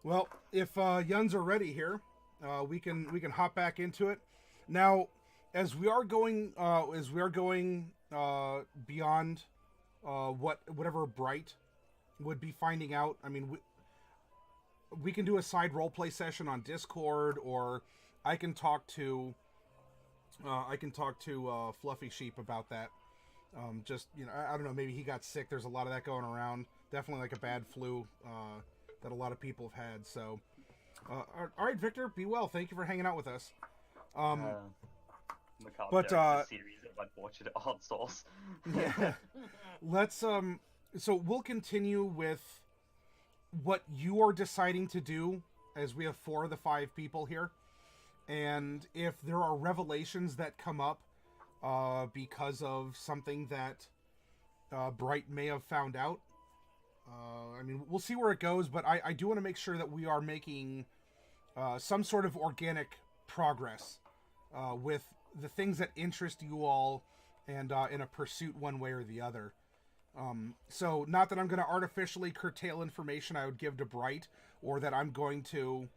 Well, if Yuns are ready here, we can hop back into it. Now, as we are going beyond whatever Bright would be finding out. I mean, we can do a side roleplay session on Discord, or I can talk to Fluffy Sheep about that. Just I don't know. Maybe he got sick. There's a lot of that going around. Definitely like a bad flu that a lot of people have had. So, all right, Victor, be well. Thank you for hanging out with us. But a series of unfortunate odd souls. Yeah, let's So we'll continue with what you are deciding to do, as we have 4 of the 5 people here, and if there are revelations that come up because of something that Bright may have found out. I mean, we'll see where it goes, but I do want to make sure that we are making some sort of organic progress with the things that interest you all, and in a pursuit one way or the other. So, not that I'm going to artificially curtail information I would give to Bright, or that I'm going to,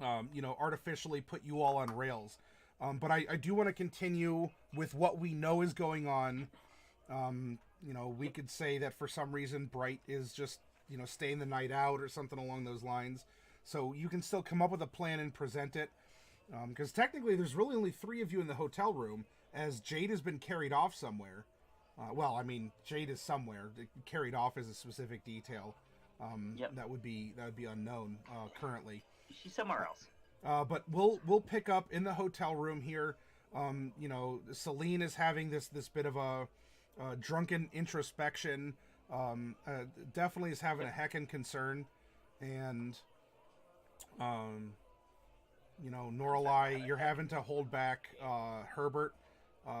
artificially put you all on rails. But I do want to continue with what we know is going on. We could say that for some reason Bright is just, staying the night out or something along those lines. So you can still come up with a plan and present it. Because technically there's really only 3 of you in the hotel room, as Jade has been carried off somewhere. Jade is somewhere. Carried off is a specific detail. Yep. That would be unknown currently. She's somewhere else. But we'll pick up in the hotel room here. Celine is having this bit of a drunken introspection. Definitely is having a heckin' concern, and Norelai, you're having to hold back Herbert,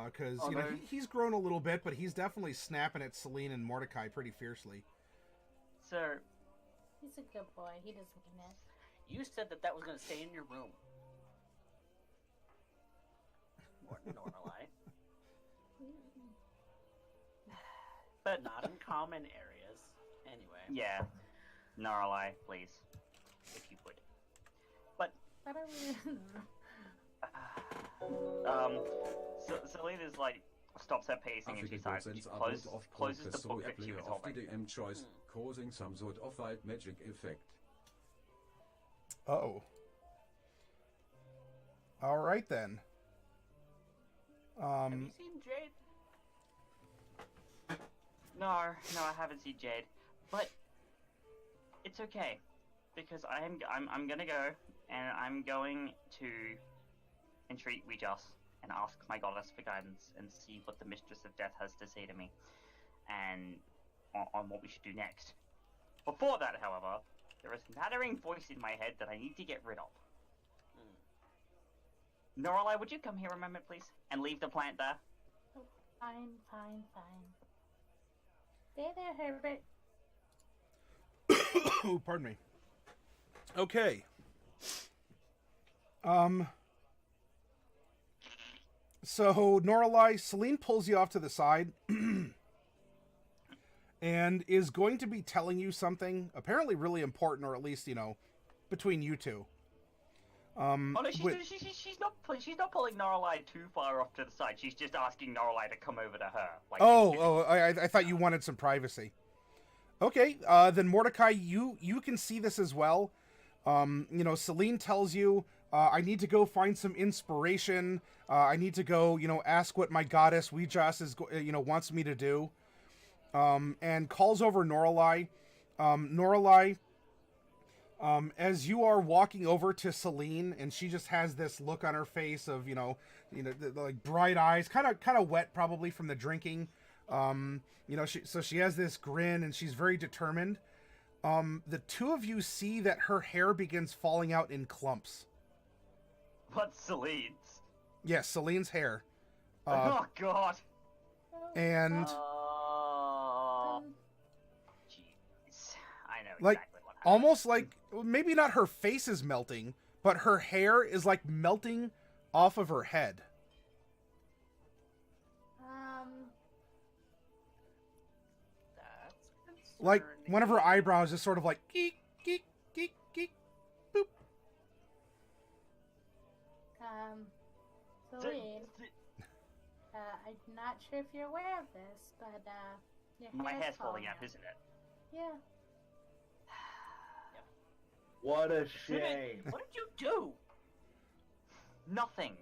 because he's grown a little bit, but he's definitely snapping at Celine and Mordecai pretty fiercely. Sir, he's a good boy. He doesn't mean it. You said that was going to stay in your room. Normally. But not in common areas. Anyway. Yeah. Norelai, please. If you would. But... I don't Selena's stops her pacing and she closes the book that she was holding. DM choice, causing some sort of white magic effect. Oh. All right then. Have you seen Jade? No, I haven't seen Jade, but it's okay, because I'm gonna go, and I'm going to entreat Weejas and ask my goddess for guidance and see what the Mistress of Death has to say to me, and on what we should do next. Before that, however, there is a nattering voice in my head that I need to get rid of. Norelai, would you come here a moment, please, and leave the plant there? Oh, fine. Stay there, Herbert. Oh, pardon me. Okay. So, Norelai, Celine pulls you off to the side and is going to be telling you something apparently really important, or at least, between you two. She's not pulling Norelai too far off to the side. She's just asking Norelai to come over to her. I thought you wanted some privacy. Okay, then Mordecai, you can see this as well. Celine tells you, I need to go find some inspiration. I need to go, ask what my goddess Weejas is, wants me to do. And calls over Norelai. Norelai, as you are walking over to Celine, and she just has this look on her face of, like bright eyes, kind of wet probably from the drinking. She has this grin, and she's very determined. The 2 of you see that her hair begins falling out in clumps. What's Celine's? Yes, Celine's hair. Oh, God. And... Jeez. I know like, exactly what happened. Almost like, maybe not her face is melting, but her hair is like melting off of her head. That's concerning. Like, one of her eyebrows is sort of like, geek, geek, geek, geek. not sure if you're aware of this, but your My hair's falling out, out. isn't it? Yeah. What a shame. What did you do? Nothing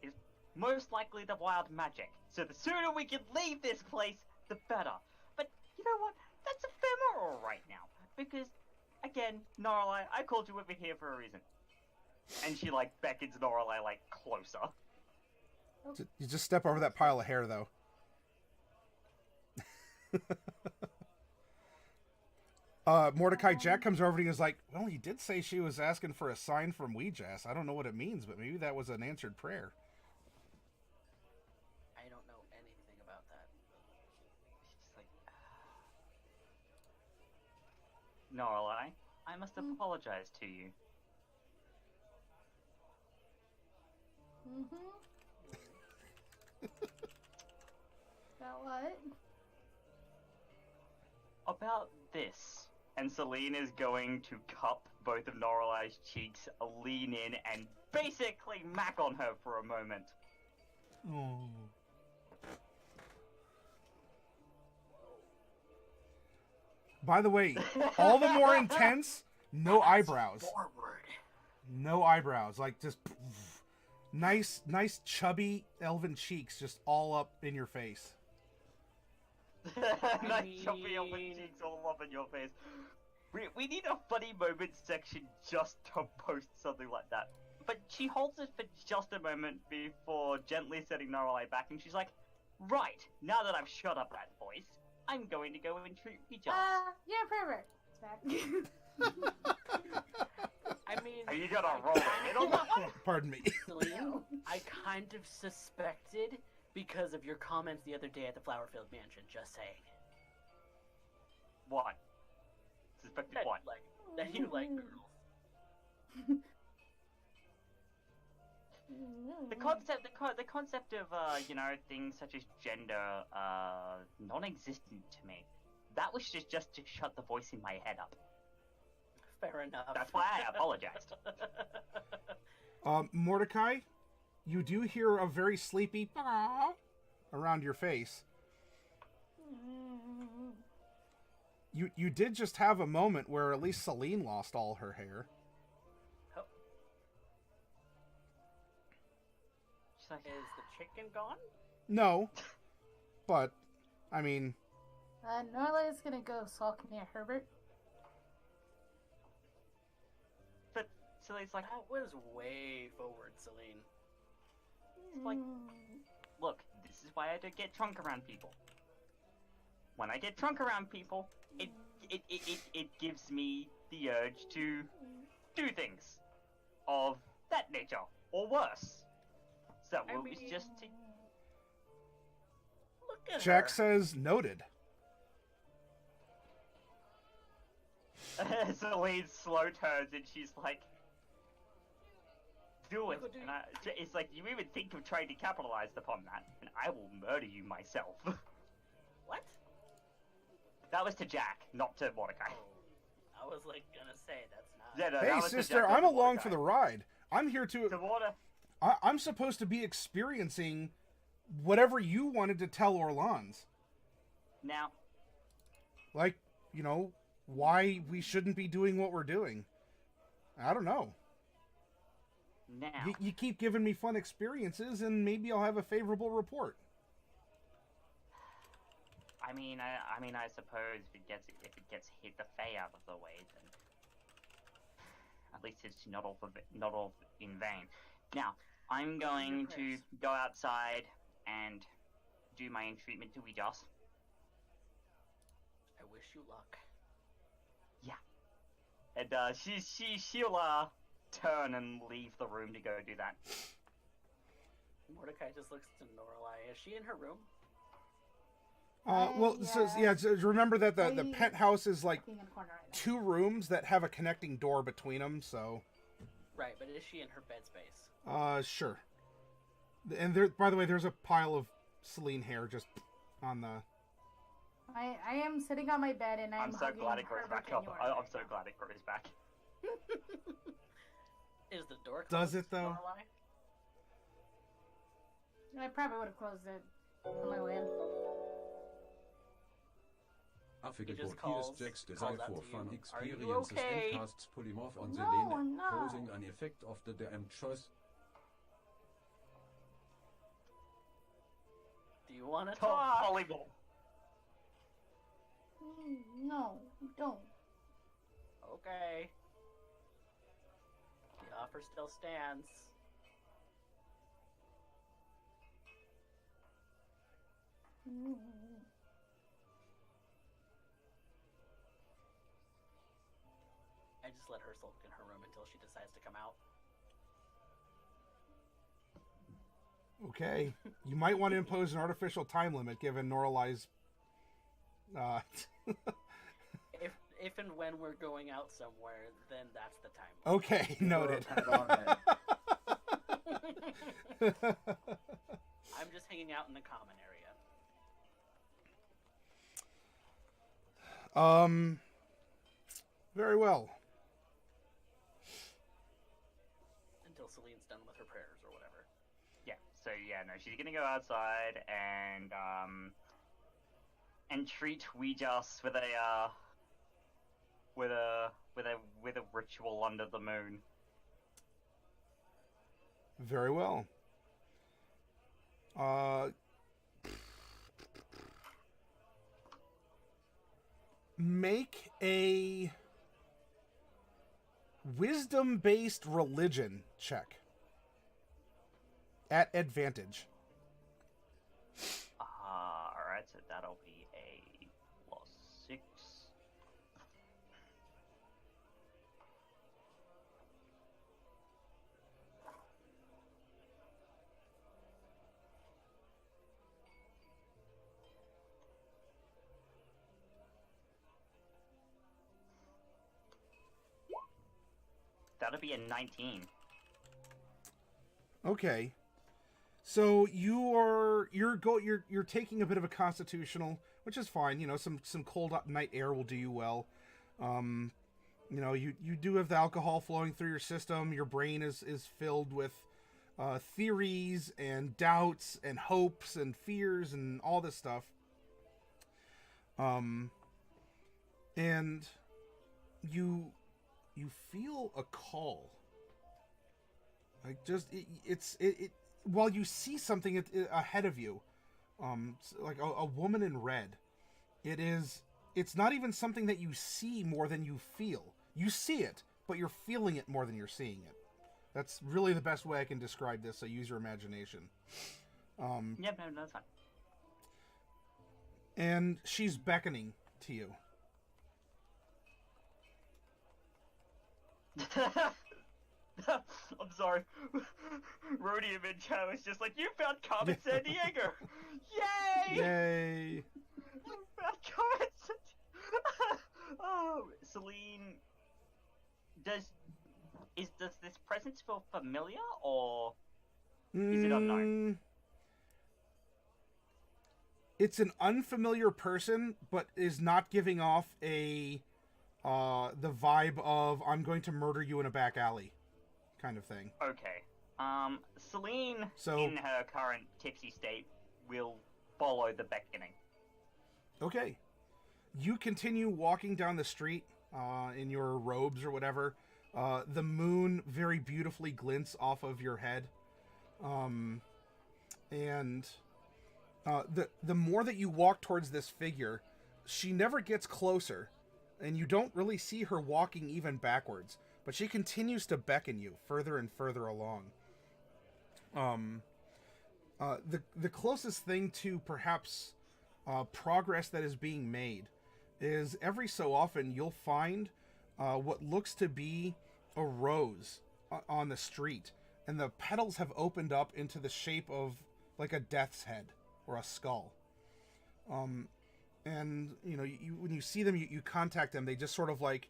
is most likely the wild magic. So the sooner we can leave this place, the better. But you know what? That's ephemeral right now. Because, again, Noralai, I called you over here for a reason. And she, like, beckons Noralai, like, closer. You just step over that pile of hair, though. Mordecai, Jack comes over to you and is like, well, he did say she was asking for a sign from Weejass. I don't know what it means, but maybe that was an answered prayer. I don't know anything about that. She's like, Noralai, I must apologize to you. About what? About this. And Celine is going to cup both of Noralai's cheeks, lean in, and basically mac on her for a moment. Oh. By the way, all the more intense, no eyebrows. Forward. No eyebrows. Like, just nice, chubby elven cheeks just all up in your face. Nice choppy up cheeks all up in your face. We need a funny moment section just to post something like that. But she holds it for just a moment before gently setting Noralai back, and she's like, right, now that I've shut up that voice, I'm going to go and treat Weejass. You're a pervert. I mean, Are you gonna roll a hit on that one? Pardon me. Celine, I kind of suspected because of your comments the other day at the Flowerfield Mansion, just saying. What? Suspected That, what? that you like girls. The concept of, things such as gender, non-existent to me. That was just to shut the voice in my head up. Fair enough. That's why I apologized. Mordecai, you do hear a very sleepy around your face. You did just have a moment where at least Celine lost all her hair. Oh. She's like, Is the chicken gone? No, but, I mean... Norla is gonna go sulk near Herbert. but Celine's like, That was way forward, Celine. like, look, this is why I don't get drunk around people. When I get drunk around people, it gives me the urge to do things of that nature, or worse. So I it was mean- just to... Look at Jack her. says, noted. Celine slow turns and she's like, do it. Could you- And it's like, you even think of trying to capitalize upon that, and I will murder you myself. What? That was to Jack, not to Mordecai. I was like gonna say that's not. Yeah, no, Hey, that was to sister, Jack, not I'm to along Mordecai. for the ride. I'm here to... To Mordecai. I'm supposed to be experiencing whatever you wanted to tell Orlans. Now, Like, why we shouldn't be doing what we're doing. I don't know. now, You keep giving me fun experiences, and maybe I'll have a favorable report. I mean, I suppose if it gets hit the Fae out of the way, then at least it's not all in vain. Now, I'm going to go outside and do my entreatment to Weejass. I wish you luck. And she'll turn and leave the room to go do that. Mordecai just looks to Noralai. Is she in her room? Well, so, yeah, so remember that the penthouse is like Looking in the corner right now. 2 rooms that have a connecting door between them, so... Right, but is she in her bed space? Sure. And there, by the way, there's a pile of Celine hair just on the... I am sitting on my bed and I'm so hugging glad it grows Herbert back and up. yours I'm right so now. glad it grows back. Is the door closed? Does it, though? Lorelai? I probably would have closed it on my way in. Affige just Here's calls Jack's out desire to for you. fun Are you experiences okay? and casts polymorph on No, Selene, I'm not. causing an effect of the damned choice. Do you want to Talk talk? volleyball. No, don't. Okay. The offer still stands. I just let her sulk in her room until she decides to come out. Okay. You might want to impose an artificial time limit given Norlai's If and when we're going out somewhere, then that's the time. Okay, noted. Head on it. I'm just hanging out in the common area. Very well. Until Celine's done with her prayers or whatever. Yeah. So yeah, no, she's gonna go outside and treat Weejas with a ritual under the moon. Very well. Make a wisdom-based religion check. At advantage. Alright, so that'll be a +6. That'll be a 19. Okay. So you're taking a bit of a constitutional, which is fine. You know, some cold night air will do you well. You know, you do have the alcohol flowing through your system. Your brain is filled with theories and doubts and hopes and fears and all this stuff. And you feel a call. Like just it's while you see something ahead of you, like a woman in red. It's not even something that you see more than you feel. You see it, but you're feeling it more than you're seeing it. That's really the best way I can describe this. So use your imagination. Yeah, no, that's fine. And she's beckoning to you. I'm sorry. Rhodium in chat was just like, you found Carmen San Diego! Yay! Yay! You found Carmen San Oh, Celine, does this presence feel familiar, or is it unknown? It's an unfamiliar person, but is not giving off the vibe of I'm going to murder you in a back alley kind of thing. Okay. Celine, So- in her current tipsy state, will follow the beckoning. Okay. You continue walking down the street in your robes or whatever. The moon very beautifully glints off of your head. And the more that you walk towards this figure, she never gets closer. And you don't really see her walking even backwards. But she continues to beckon you further and further along. The closest thing to perhaps progress that is being made is every so often you'll find what looks to be a rose on the street, and the petals have opened up into the shape of like a death's head or a skull. And you know, when you see them, you contact them. They just sort of like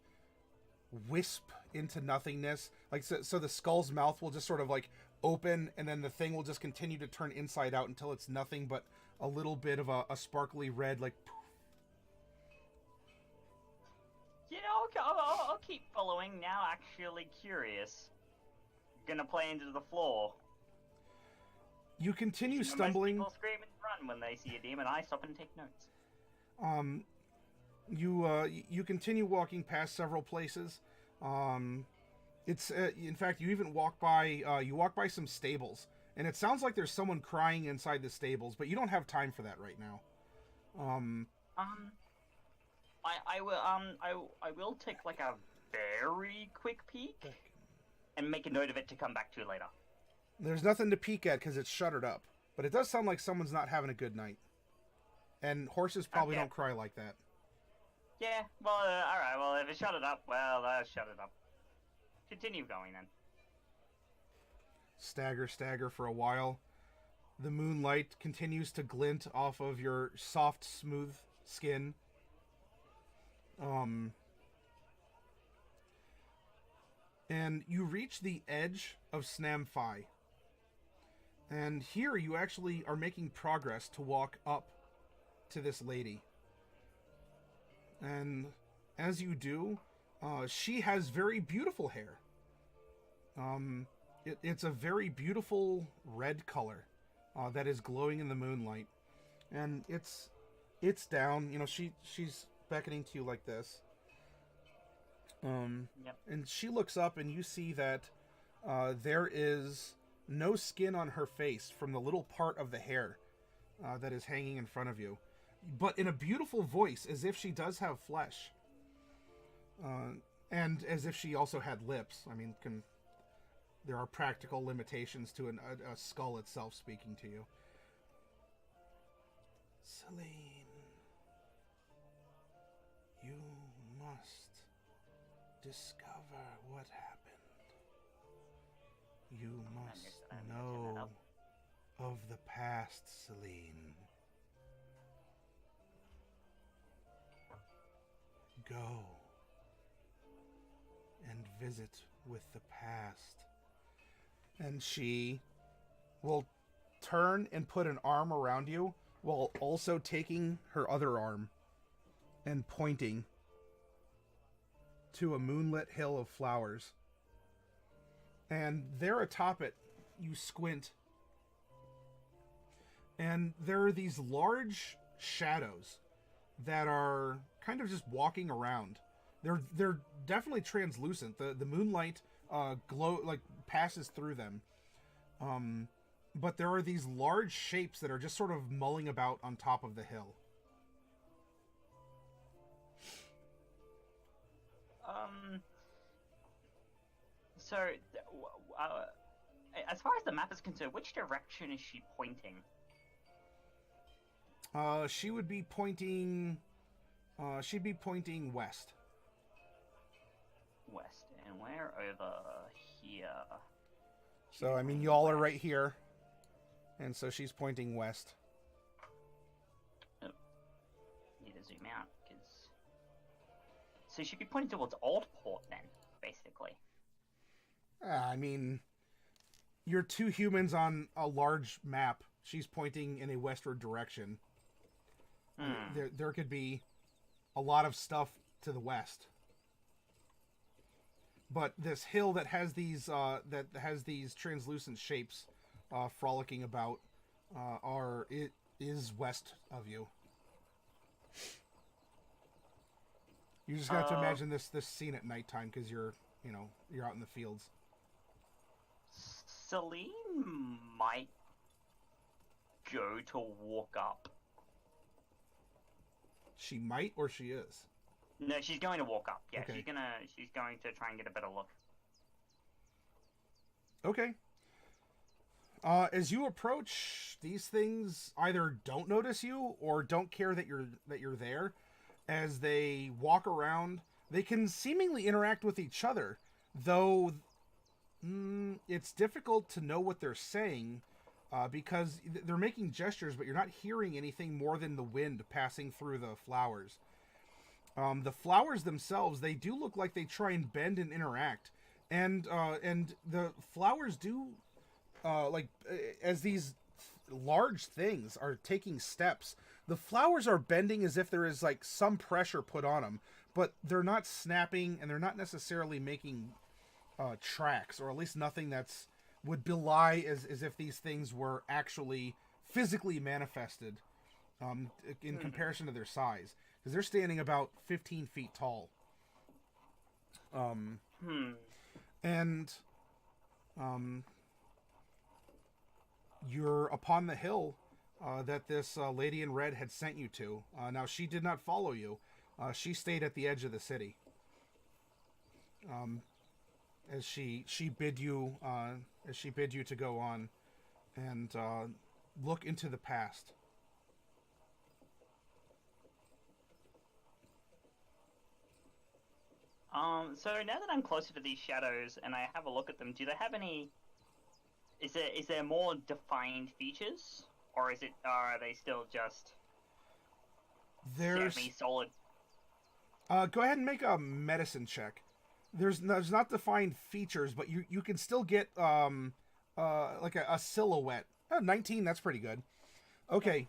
wisp into nothingness. Like so the skull's mouth will just sort of like open, and then the thing will just continue to turn inside out until it's nothing but a little bit of a sparkly red, like poof. You know, I'll keep following. Now, actually curious. Gonna play into the floor. You continue Most stumbling. people scream and run when they see a demon. I stop and take notes. You continue walking past several places. It's in fact you even walk by some stables, and it sounds like there's someone crying inside the stables, but you don't have time for that right now. I will take like a very quick peek and make a note of it to come back to later. There's nothing to peek at because it's shuttered up, but it does sound like someone's not having a good night, and horses probably Okay. don't cry like that. Yeah, well, alright, well, if it shut it up, well, shut it up. Continue going then. Stagger for a while. The moonlight continues to glint off of your soft, smooth skin. And you reach the edge of Snamfi. And here you actually are making progress to walk up to this lady. And as you do, she has very beautiful hair. It's a very beautiful red color that is glowing in the moonlight, and it's down. You know, she's beckoning to you like this. Yep. And she looks up, and you see that there is no skin on her face from the little part of the hair that is hanging in front of you, but in a beautiful voice, as if she does have flesh, and as if she also had lips. I mean, there are practical limitations to a skull itself speaking to you. Celine, you must discover what happened. You must know of the past, Celine. Go and visit with the past. And she will turn and put an arm around you while also taking her other arm and pointing to a moonlit hill of flowers. And there atop it, you squint, and there are these large shadows that are kind of just walking around. They're definitely translucent. The moonlight passes through them. But there are these large shapes that are just sort of mulling about on top of the hill. So, as far as the map is concerned, which direction is she pointing? She would be pointing. She'd be pointing west. West, and we're over here. So I mean, y'all are right here, and so she's pointing west. Oh. Need to zoom out, because... So she'd be pointing towards Oldport then, basically. I mean, you're two humans on a large map. She's pointing in a westward direction. There could be a lot of stuff to the west. But this hill that has these translucent shapes frolicking about is west of you. You're just gonna have to imagine this scene at nighttime because you're out in the fields. Celine might go to walk up. She might, or she is. No, she's going to walk up. Yeah, Okay. she's going to try and get a better look. Okay. As you approach, these things either don't notice you or don't care that you're there. As they walk around, they can seemingly interact with each other, though it's difficult to know what they're saying because they're making gestures, but you're not hearing anything more than the wind passing through the flowers. The flowers themselves, they do look like they try and bend and interact, and the flowers do as these large things are taking steps. The flowers are bending as if there is like some pressure put on them, but they're not snapping, and they're not necessarily making tracks, or at least nothing that's would belie as if these things were actually physically manifested in comparison to their size. Because they're standing about 15 feet tall. And you're upon the hill that this lady in red had sent you to. Now, she did not follow you. She stayed at the edge of the city. As she bid you to go on and look into the past. So now that I'm closer to these shadows and I have a look at them, do they have any? Is there more defined features, or are they still just semi-solid? Go ahead and make a medicine check. There's not defined features, but you can still get like a silhouette. 19, that's pretty good. Okay.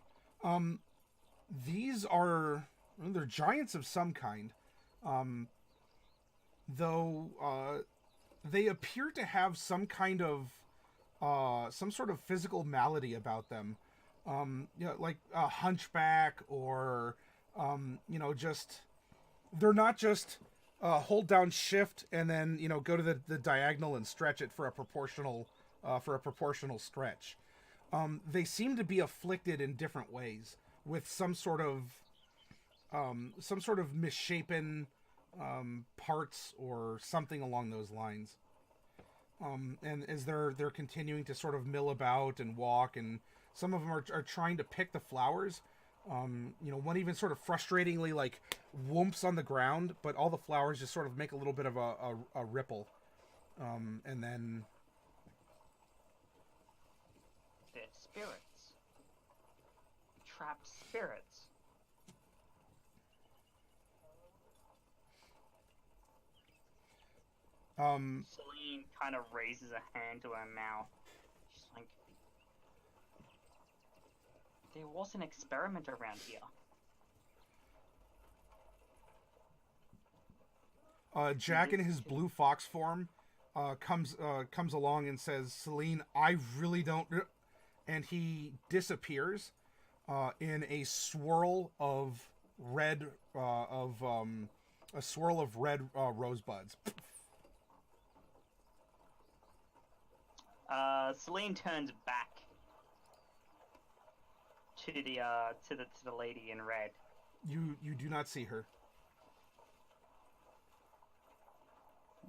These are they're giants of some kind. Though they appear to have some kind of some sort of physical malady about them. Like a hunchback or just they're not just hold down shift and then go to the diagonal and stretch it for a proportional stretch. They seem to be afflicted in different ways with some sort of misshapen parts or something along those lines. And as they're continuing to sort of mill about and walk, and some of them are trying to pick the flowers. One even sort of frustratingly like whomps on the ground, but all the flowers just sort of make a little bit of a ripple. And then they're spirits. Trapped spirits. Celine kind of raises a hand to her mouth. She's like, there was an experiment around here. Jack in his blue fox form comes along and says, "Celine, I really don't," and he disappears in a swirl of red rosebuds. Celine turns back to the lady in red. You do not see her.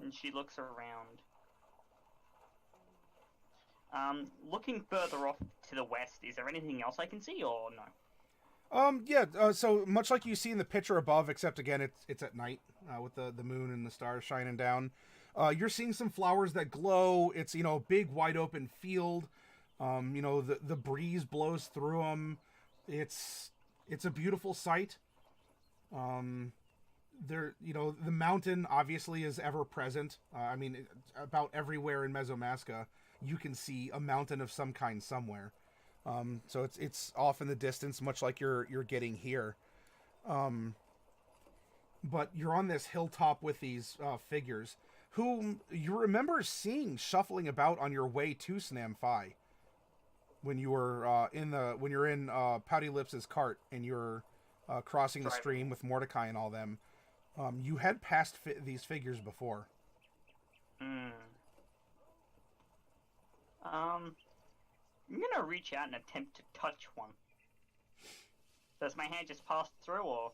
And she looks around. Looking further off to the west, is there anything else I can see or no? So much like you see in the picture above, except again it's at night with the moon and the stars shining down. You're seeing some flowers that glow. It's a big wide open field. The breeze blows through them. It's a beautiful sight. The mountain obviously is ever present. About everywhere in Mesomasca, you can see a mountain of some kind somewhere. So it's off in the distance, much like you're getting here. But you're on this hilltop with these figures, whom you remember seeing shuffling about on your way to Snam-Fi when you were when you're in Pouty Lips' cart and you're crossing the stream with Mordecai and all them. You had passed these figures before. I'm gonna reach out and attempt to touch one. Does my hand just pass through, or?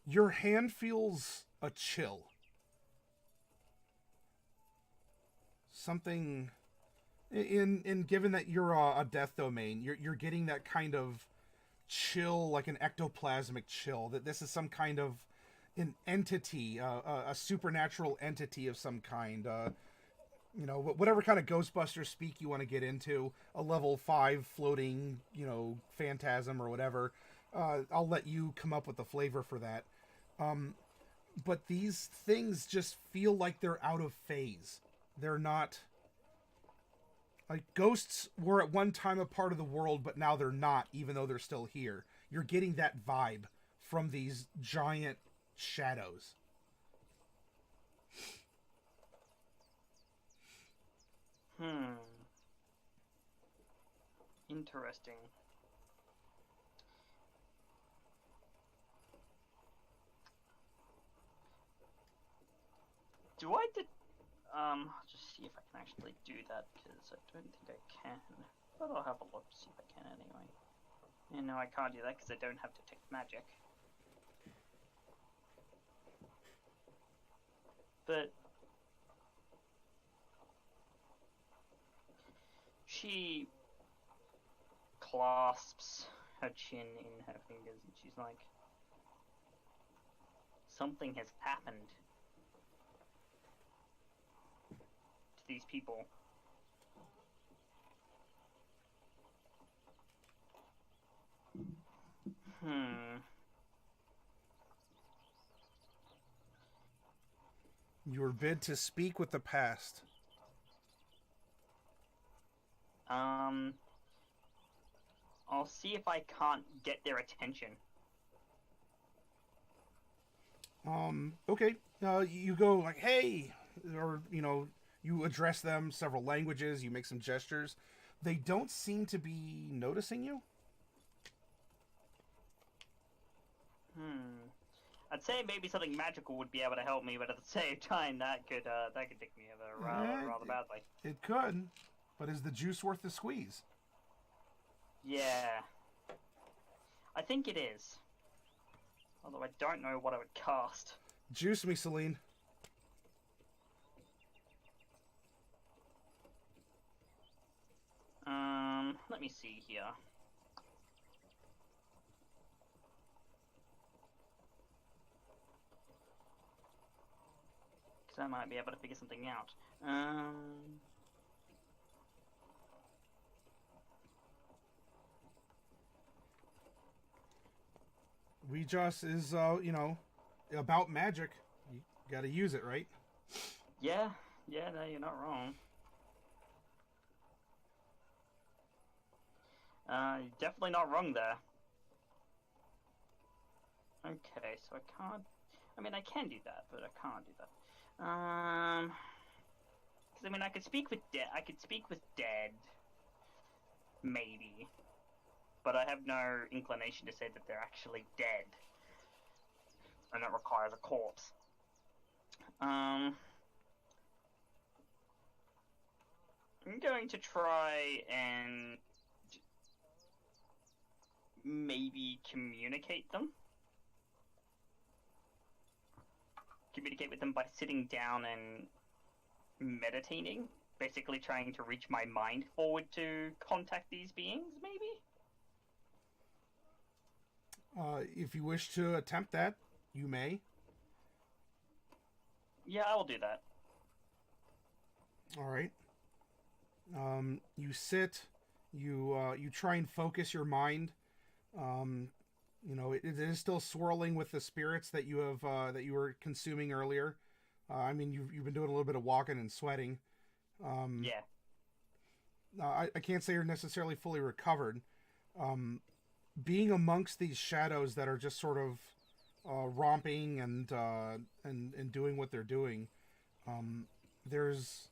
Your hand feels a chill. Something in given that you're a death domain, you're getting that kind of chill, like an ectoplasmic chill, that this is some kind of an entity, a supernatural entity of some kind, whatever kind of Ghostbuster speak you want to get into, a level 5 floating, phantasm or whatever. I'll let you come up with the flavor for that. But these things just feel like they're out of phase. They're not... Like, ghosts were at one time a part of the world, but now they're not, even though they're still here. You're getting that vibe from these giant shadows. Interesting. Do I did? I'll just see if I can actually do that because I don't think I can. But I'll have a look to see if I can anyway. Yeah, no, I can't do that because I don't have detect magic. But she clasps her chin in her fingers and she's like, something has happened to these people. You were bid to speak with the past. I'll see if I can't get their attention. Okay. You go like, hey, or, you know, you address them several languages, you make some gestures. They don't seem to be noticing you. I'd say maybe something magical would be able to help me, but at the same time, that could take me over rather badly. It could, but is the juice worth the squeeze? Yeah. I think it is. Although I don't know what I would cast. Juice me, Celine. Let me see here. Because I might be able to figure something out. Ouija's is, you know, about magic. You gotta use it, right? Yeah, no, you're not wrong. You're definitely not wrong there. Okay, so I can't... I mean, I can do that, but I can't do that. Because, I mean, I could speak with dead. Maybe. But I have no inclination to say that they're actually dead. And that requires a corpse. I'm going to try and maybe communicate with them by sitting down and meditating, basically trying to reach my mind forward to contact these beings, maybe? If you wish to attempt that, you may. Yeah, I will do that. All right. You sit. You try and focus your mind. You know, it is still swirling with the spirits that you have that you were consuming earlier. I mean, you've been doing a little bit of walking and sweating. Yeah. I can't say you're necessarily fully recovered. Being amongst these shadows that are just sort of romping and doing what they're doing, there's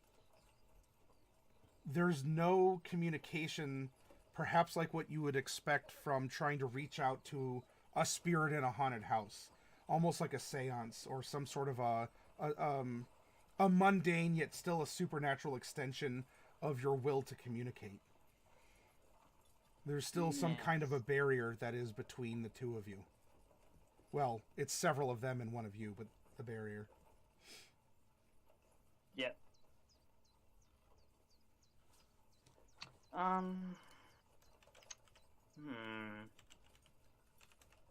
no communication, perhaps like what you would expect from trying to reach out to a spirit in a haunted house, almost like a seance or some sort of a mundane yet still a supernatural extension of your will to communicate. There's still some kind of a barrier that is between the two of you. Well, it's several of them and one of you, but the barrier. Yep.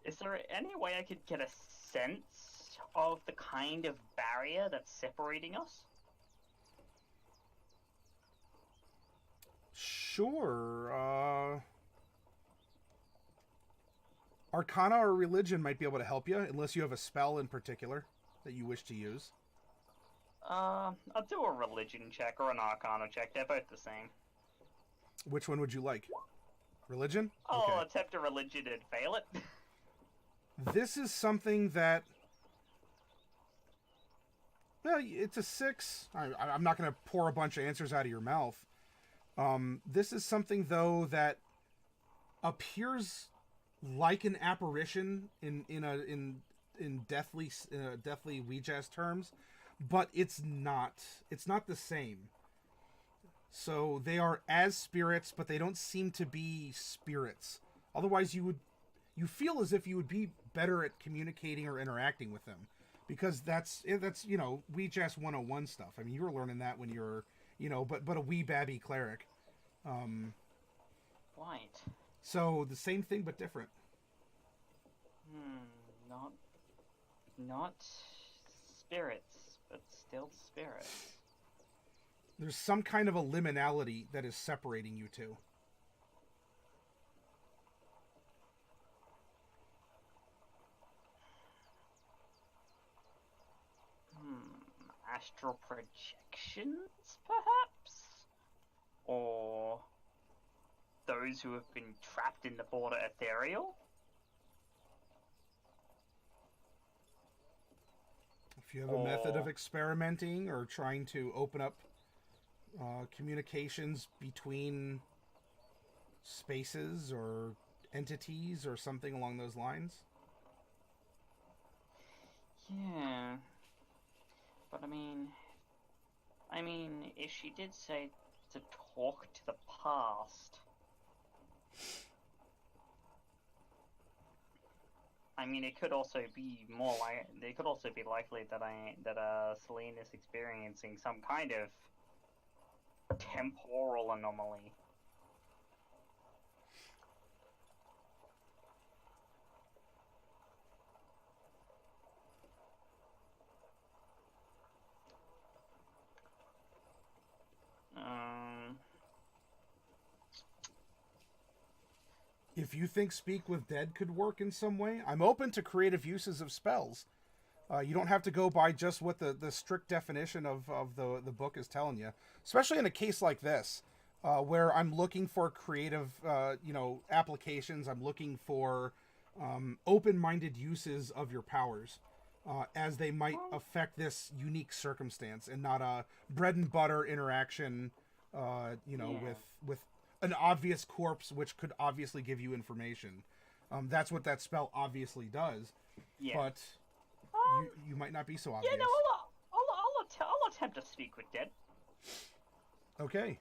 Is there any way I could get a sense of the kind of barrier that's separating us? Sure. Arcana or religion might be able to help you, unless you have a spell in particular that you wish to use. I'll do a religion check or an arcana check. They're both the same. Which one would you like? Religion? I'll attempt a religion and fail it. This is something that... Well, it's a 6. I'm not going to pour a bunch of answers out of your mouth. This is something, though, that appears like an apparition in deathly Ouija's terms, but it's not. It's not the same. So they are as spirits, but they don't seem to be spirits. Otherwise, you feel as if you would be better at communicating or interacting with them, because that's Ouija's 101 stuff. I mean, you were learning that when you were but a wee babby cleric. Right. So the same thing but different. Not spirits, but still spirits. There's some kind of a liminality that is separating you two. Astral projections, perhaps? Or those who have been trapped in the border ethereal? If you have a method of experimenting or trying to open up communications between spaces or entities or something along those lines. Yeah. But I mean, if she did say to talk to the past, I mean, it could also be it could also be likely that Celine is experiencing some kind of temporal anomaly. If you think Speak with Dead could work in some way, I'm open to creative uses of spells. You don't have to go by just what the strict definition of the book is telling you. Especially in a case like this, where I'm looking for creative applications. I'm looking for open-minded uses of your powers, as they might affect this unique circumstance, and not a bread and butter interaction, with an obvious corpse, which could obviously give you information. That's what that spell obviously does. Yeah. But you might not be so obvious. Yeah, no, I'll attempt to speak with Dead. Okay.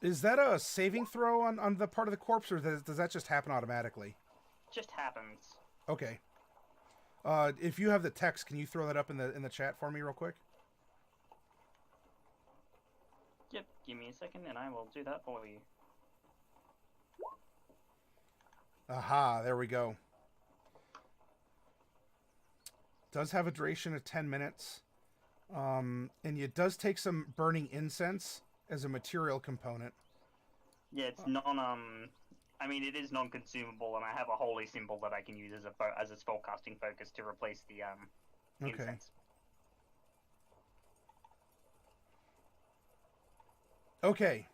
Is that a saving throw on the part of the corpse, or does that just happen automatically? Just happens. Okay. If you have the text, can you throw that up in the chat for me real quick? Yep, give me a second and I will do that for you. Aha, there we go. Does have a duration of 10 minutes. And it does take some burning incense as a material component. Yeah, it's it is non-consumable, and I have a holy symbol that I can use as a spellcasting focus to replace the incense. Okay.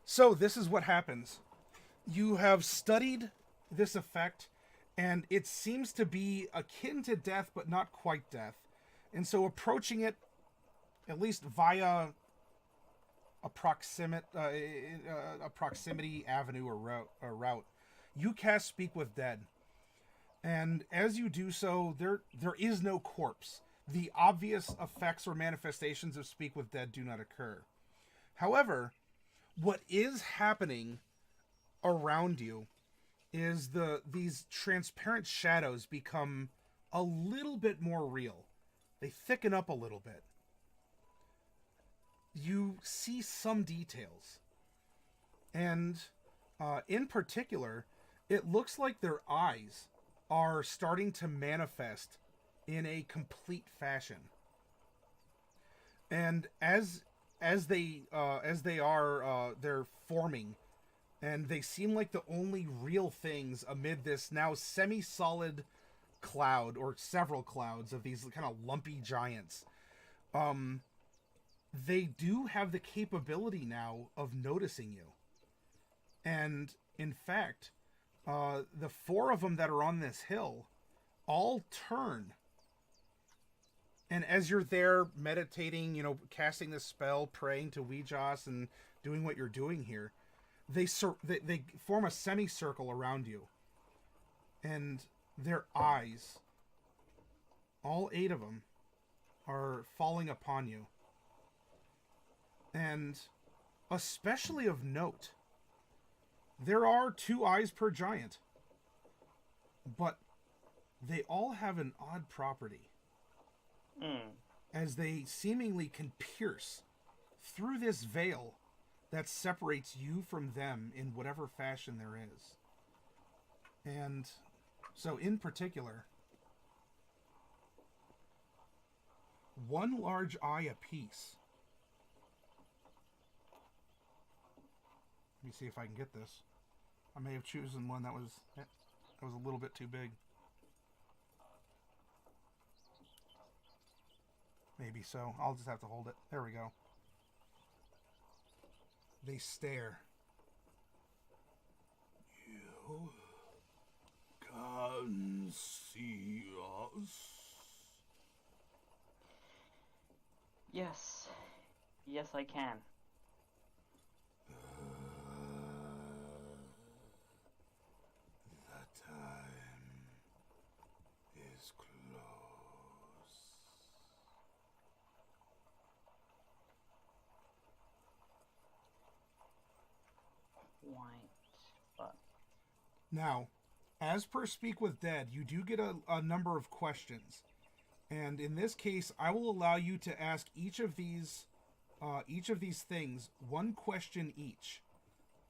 So this is what happens. You have studied this effect, and it seems to be akin to death, but not quite death. And so approaching it, at least via a proximity avenue or route, you cast Speak with Dead. And as you do so, there is no corpse. The obvious effects or manifestations of Speak with Dead do not occur. However, what is happening around you is these transparent shadows become a little bit more real. They thicken up a little bit. You see some details. And in particular, it looks like their eyes are starting to manifest in a complete fashion. And as they are they're forming, and they seem like the only real things amid this now semi-solid cloud, or several clouds of these kind of lumpy giants. They do have the capability now of noticing you. And in fact, the four of them that are on this hill all turn And as you're there meditating, you know, casting this spell, praying to Ouijas, and doing what you're doing here, they form a semicircle around you. And their eyes, all 8 of them, are falling upon you. And especially of note, there are 2 eyes per giant. But they all have an odd property. As they seemingly can pierce through this veil that separates you from them in whatever fashion there is. And so in particular, one large eye apiece. Let me see if I can get this. I may have chosen one that was a little bit too big. Maybe so. I'll just have to hold it. There we go. They stare. You can see us? Yes. Yes, I can. The time is close. White, but... Now, as per Speak with Dead, you do get a number of questions. And in this case, I will allow you to ask each of these things one question each.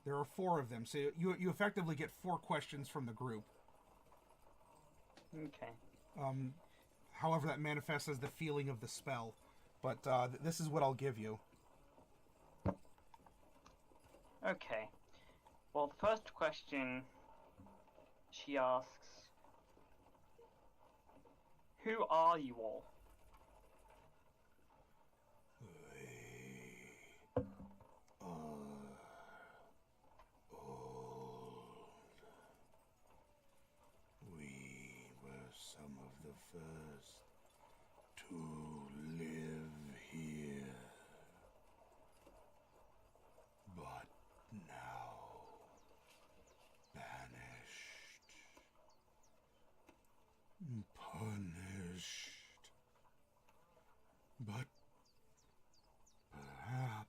There are 4 of them, so you effectively get 4 questions from the group. Okay. However that manifests as the feeling of the spell. But this is what I'll give you. Okay. Well, the first question she asks, who are you all? We are old. We were some of the first to live here. But now banished, punished, but perhaps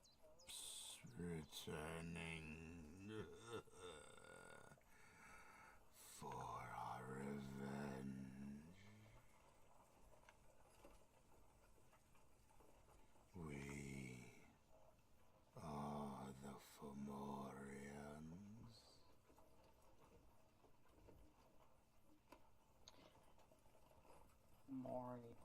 returning for our revenge. We are the Fomorians. Morgs.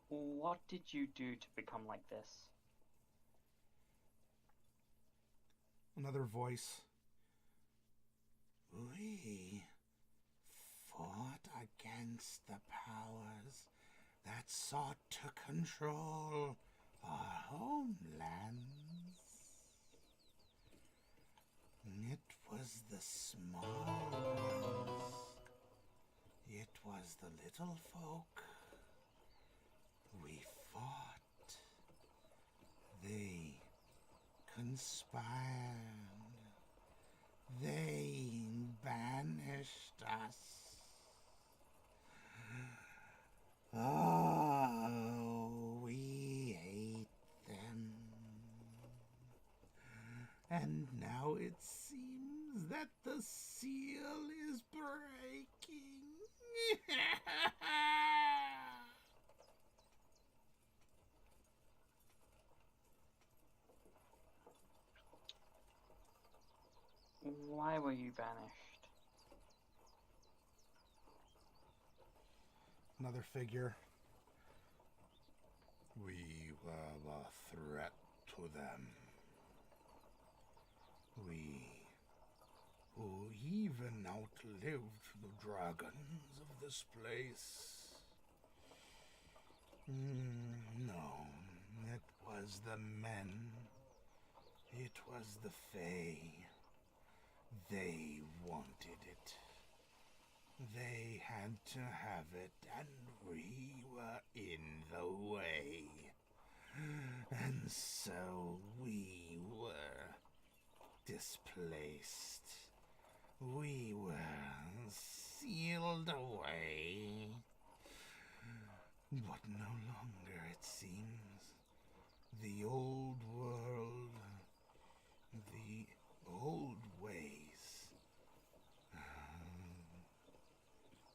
What did you do to become like this? Another voice. We fought against the powers that sought to control our homelands. It was the small ones. It was the little folk. We fought. They conspired. They banished us. Oh, we ate them. And now it seems that the seal is breaking. Why were you banished? Another figure. We were a threat to them. We, who even outlived the dragons of this place. No, it was the men. It was the Fae. They wanted it. They had to have it, and we were in the way. And so we were displaced. We were sealed away. But no longer, it seems, the old world, the old ways.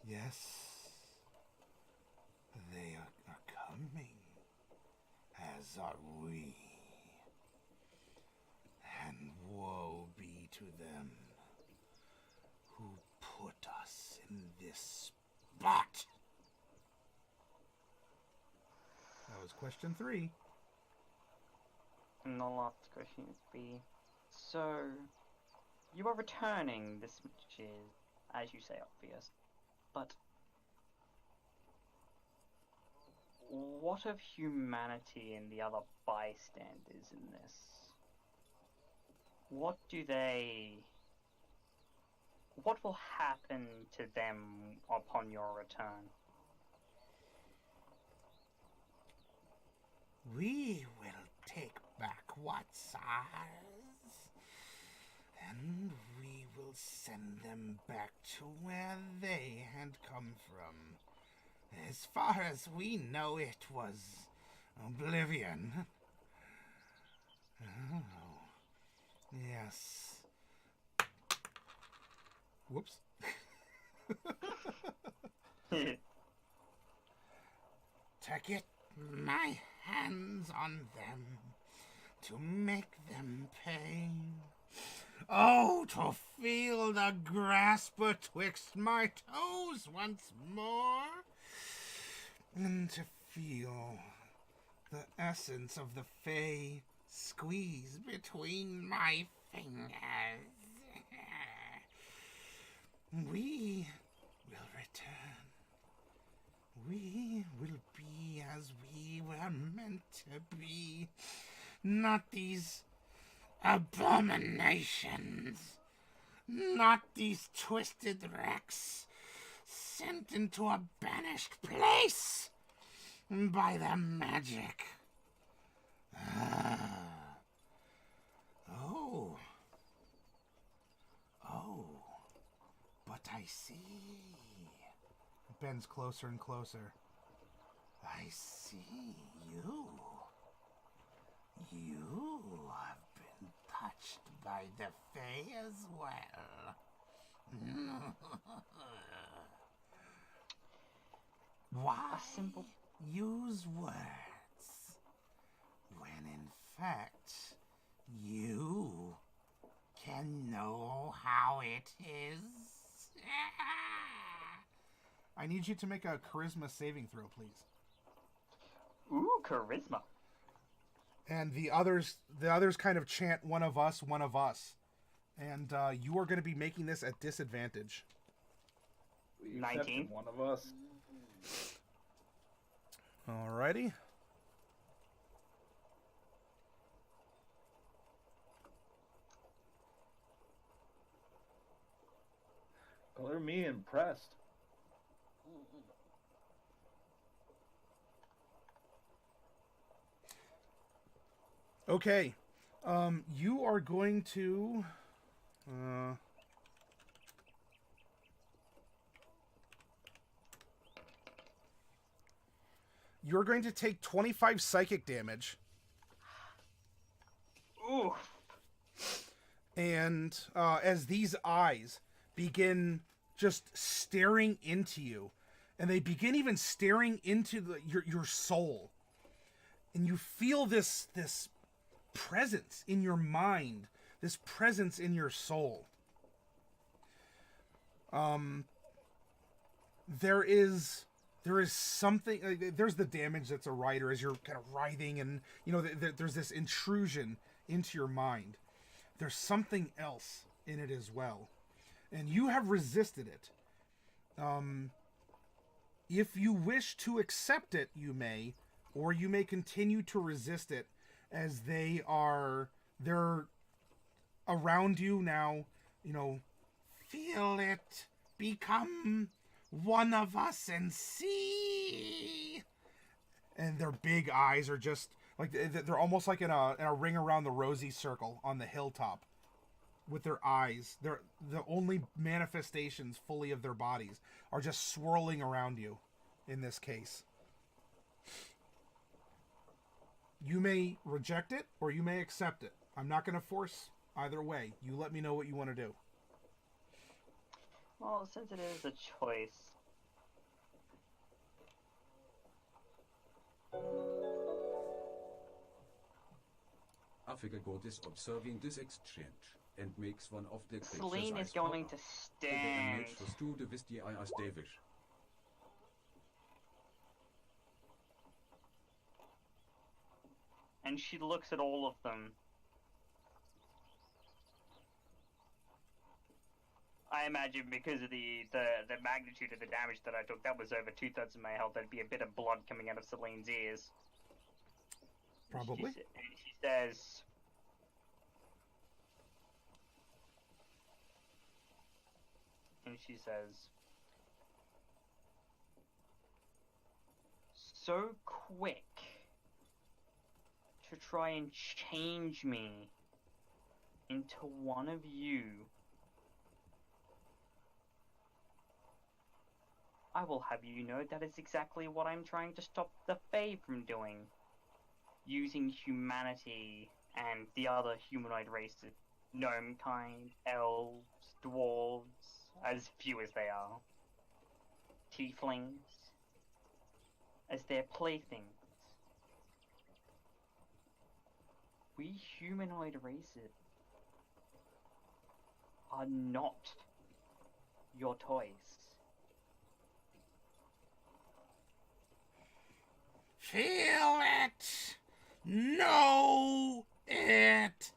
Yes, they are coming, as are we. And woe be to them who put us in this spot. That was question 3. And the last question would be, so, you are returning this, which is, as you say, obvious, but what of humanity and the other bystanders in this? What will happen to them upon your return? We will take back what's ours, and we will send them back to where they had come from. As far as we know, it was oblivion. Oh, yes. Whoops. To get my hands on them, to make them pay. Oh, to feel the grass betwixt my toes once more, and to feel the essence of the Fae squeeze between my fingers. We will return. We will be as we were meant to be. Not these abominations. Not these twisted wrecks sent into a banished place by the magic. Oh. But I see. It bends closer and closer. I see you. You have been touched by the Fae as well. Why use words when in fact you can know how it is? I need you to make a charisma saving throw, please. Ooh, charisma. And the others kind of chant one of us. And you are going to be making this at disadvantage. We 19. accepted one of us. Alrighty. Color me impressed. Okay. You are going to... you're going to take 25 psychic damage. Ooh. And as these eyes begin just staring into you, and they begin even staring into your soul, and you feel this presence in your mind, this presence in your soul. There is something. There's the damage that's a rider as you're kind of writhing, and there's this intrusion into your mind. There's something else in it as well, and you have resisted it. If you wish to accept it, you may, or you may continue to resist it as they're around you now. Feel it become one of us and see. And their big eyes are just like they're almost like in a ring around the rosy circle on the hilltop. With their eyes, they're the only manifestations fully of their bodies are just swirling around you. In this case, you may reject it or you may accept it. I'm not going to force either way. You let me know what you want to do. Well, since it is a choice, Africa God is observing this exchange and makes one of the creatures Celine is eyes going pop to up. stand. Match verstuurde wist die as David. And she looks at all of them. I imagine because of the magnitude of the damage that I took, that was over 2/3 of my health. There'd be a bit of blood coming out of Celine's ears. Probably. And she says, so quick to try and change me into one of you. I will have you know that is exactly what I'm trying to stop the Fae from doing. Using humanity and the other humanoid races, gnome kind, elves, dwarves, as few as they are, tieflings, as their playthings. We humanoid races are not your toys. Feel it! Know it!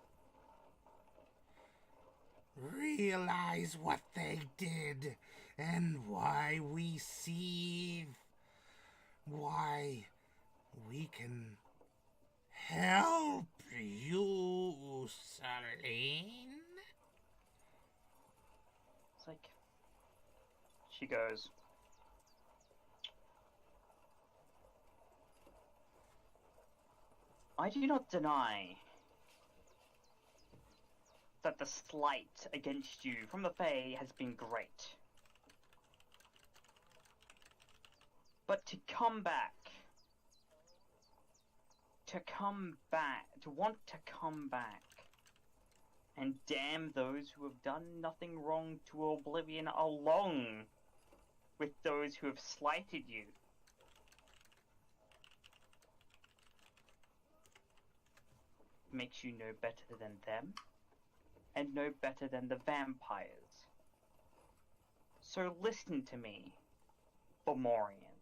Realize what they did and why we seethe. Why we can help you, Celine. It's like, she goes, I do not deny that the slight against you from the Fae has been great. But to want to come back, and damn those who have done nothing wrong to oblivion along with those who have slighted you. Makes you no better than them, and no better than the vampires. So listen to me, Fomorian.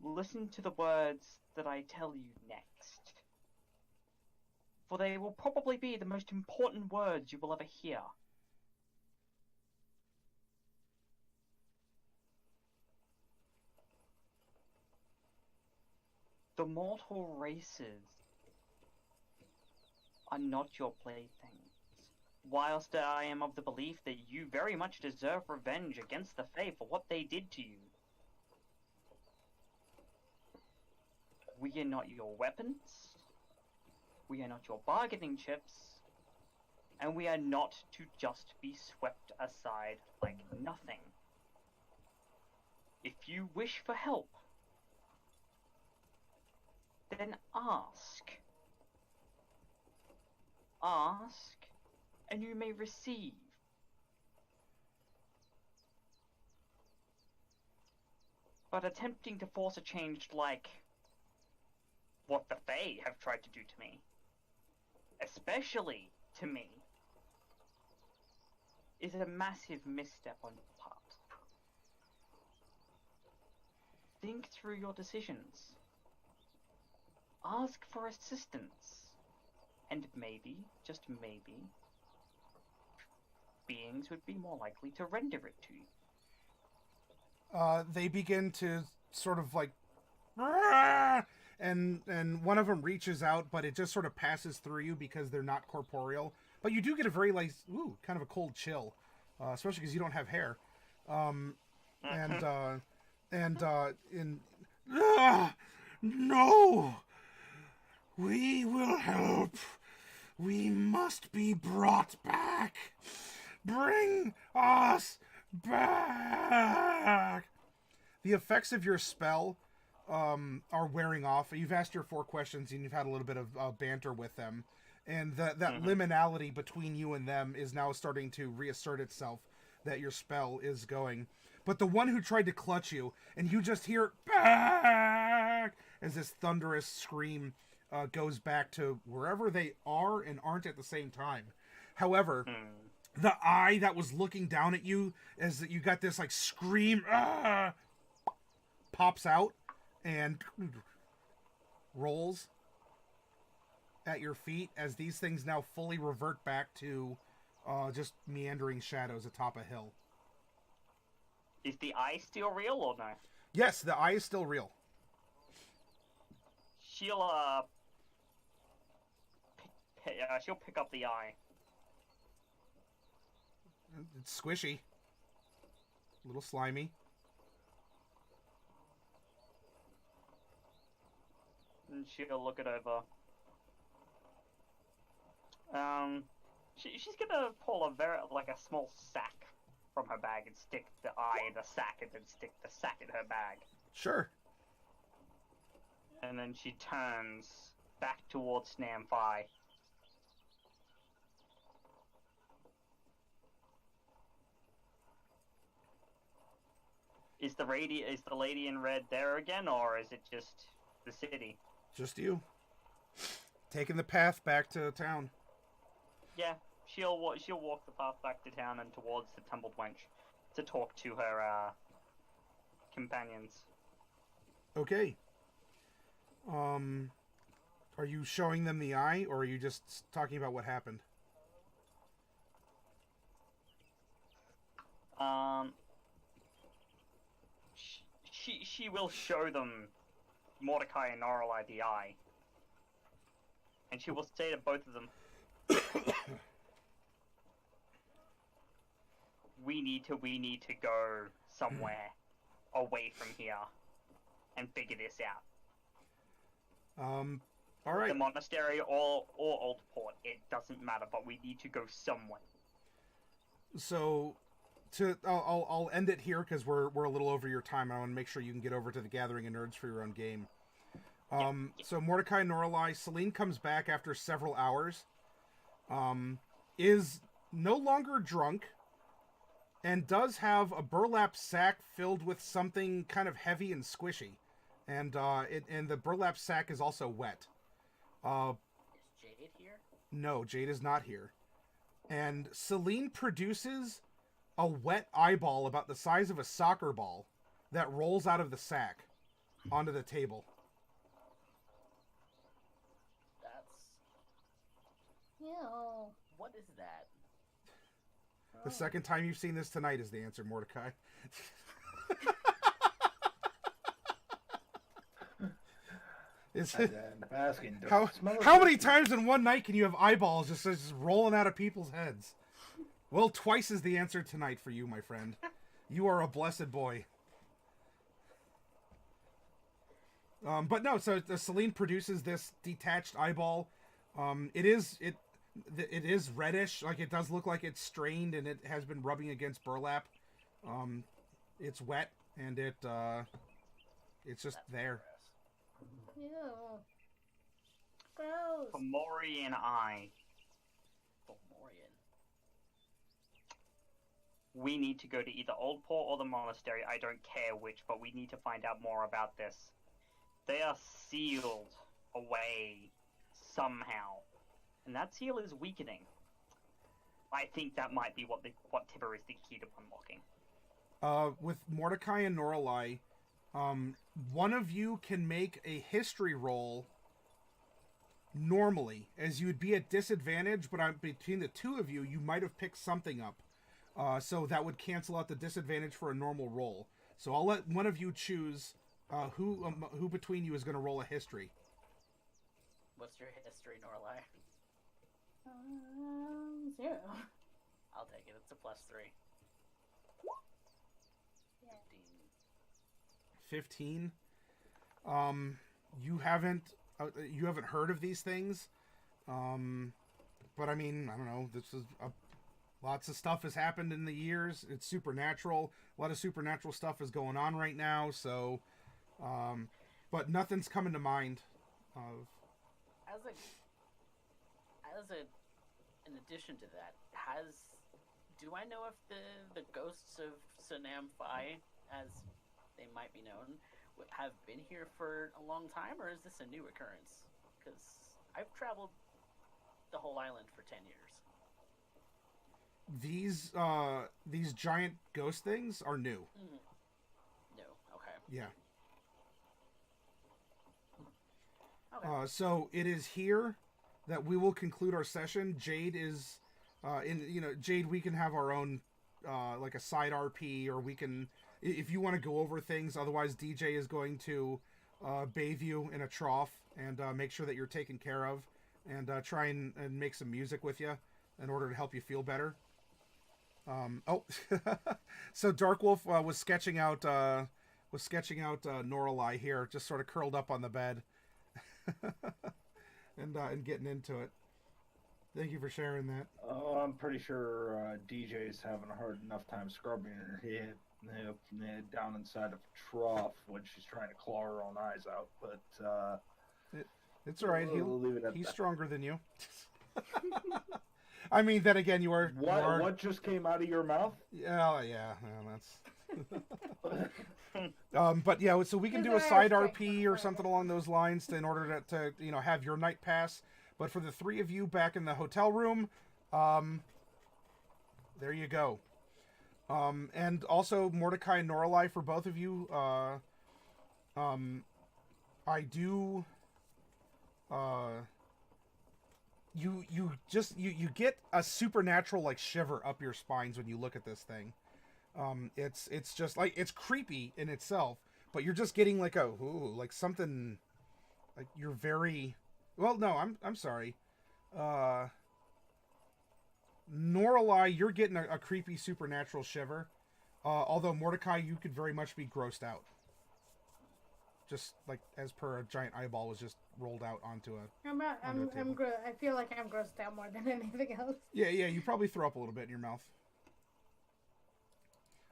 Listen to the words that I tell you next, for they will probably be the most important words you will ever hear. The mortal races are not your playthings. Whilst I am of the belief that you very much deserve revenge against the Fae for what they did to you, we are not your weapons, we are not your bargaining chips, and we are not to just be swept aside like nothing. If you wish for help, then ask. Ask, and you may receive. But attempting to force a change like what the Fae have tried to do to me, especially to me, is a massive misstep on your part. Think through your decisions. Ask for assistance. And maybe, just maybe, beings would be more likely to render it to you. They begin to sort of like, and one of them reaches out, but it just sort of passes through you because they're not corporeal. But you do get a very kind of a cold chill especially because you don't have hair. And no, we will help. We must be brought back. Bring us back. The effects of your spell are wearing off. You've asked your 4 questions and you've had a little bit of banter with them. And that liminality between you and them is now starting to reassert itself, that your spell is going. But the one who tried to clutch you, and you just hear back as this thunderous scream goes back to wherever they are and aren't at the same time. However, the eye that was looking down at you as you got this like scream pops out and rolls at your feet as these things now fully revert back to just meandering shadows atop a hill. Is the eye still real or no? Yes, the eye is still real. She'll pick up the eye. It's squishy. A little slimy. And she'll look it over. She's gonna pull a small sack from her bag and stick the eye in the sack, and then stick the sack in her bag. Sure. And then she turns back towards Namfi. Is the lady in red there again, or is it just the city? Just you. Taking the path back to town. Yeah, she'll walk the path back to town and towards the tumbled wench to talk to her companions. Okay. Are you showing them the eye, or are you just talking about what happened? She will show them Mordecai and Norrelai the eye, and she will say to both of them, we need to go somewhere away from here and figure this out. All right. The monastery or Old Port, it doesn't matter, but we need to go somewhere. So, I'll end it here because we're a little over your time. I want to make sure you can get over to the Gathering of Nerds for your own game. So Mordecai and Norrelai, Celine comes back after several hours, is no longer drunk, and does have a burlap sack filled with something kind of heavy and squishy, and the burlap sack is also wet. Is Jade here? No, Jade is not here. And Celine produces a wet eyeball about the size of a soccer ball that rolls out of the sack onto the table. That's... Ew. What is that? The second time you've seen this tonight is the answer, Mordecai. Asking, how many times in one night can you have eyeballs just rolling out of people's heads? Well, twice is the answer tonight for you, my friend. You are a blessed boy. But no, so Celine produces this detached eyeball. It is reddish, like it does look like it's strained and it has been rubbing against burlap. It's wet and it's just there. Ew. Gross. Fomorian eye. Fomorian. We need to go to either Old Port or the monastery. I don't care which, but we need to find out more about this. They are sealed away somehow, and that seal is weakening. I think that might be what Tibber is the key to unlocking. With Mordecai and Norrelai, one of you can make a history roll normally, as you would be at disadvantage, but between the two of you, you might have picked something up. So that would cancel out the disadvantage for a normal roll. So I'll let one of you choose who between you is going to roll a history. What's your history, Norrelai? 0. I'll take it. It's a +3. 15. You haven't heard of these things. But I mean, I don't know. This is lots of stuff has happened in the years. It's supernatural. A lot of supernatural stuff is going on right now. So, but nothing's coming to mind. In addition to that, do I know if the ghosts of Sanam Phi, as they might be known, have been here for a long time, or is this a new occurrence? Because I've traveled the whole island for 10 years. These giant ghost things are new. No, okay. Yeah. Okay. So it is here that we will conclude our session. Jade is, Jade, we can have our own, like a side RP, or we can, if you want to go over things. Otherwise, DJ is going to bathe you in a trough and make sure that you're taken care of, and try and make some music with you in order to help you feel better. So Darkwolf was sketching out Noralai here, just sort of curled up on the bed. and getting into it. Thank you for sharing that. Oh, I'm pretty sure DJ's having a hard enough time scrubbing her head down inside of a trough when she's trying to claw her own eyes out. But it's all right. we'll leave it at He's that. stronger than you. I mean, then again, you are. What just came out of your mouth? Yeah, that's. But yeah, so we can do a These are side our RP or something along those lines in order to have your night pass. But for the three of you back in the hotel room, there you go. And also Mordecai and Noralai, for both of you, I do. You get a supernatural like shiver up your spines when you look at this thing. It's just like, it's creepy in itself, but you're just getting like like something, like you're very, well, no, I'm sorry. Noralai, you're getting a creepy supernatural shiver. Although Mordecai, you could very much be grossed out. Just like as per a giant eyeball was just rolled out onto a. I feel like I'm grossed out more than anything else. Yeah, you probably throw up a little bit in your mouth.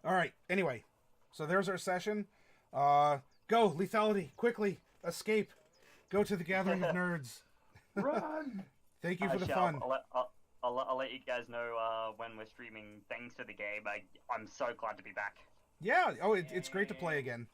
All right. Anyway, so there's our session. Go lethality, quickly escape. Go to the gathering of nerds. Run! Thank you for the Shall, fun. I'll let you guys know when we're streaming. Thanks to the game. I'm so glad to be back. Yeah. Oh, it's great to play again.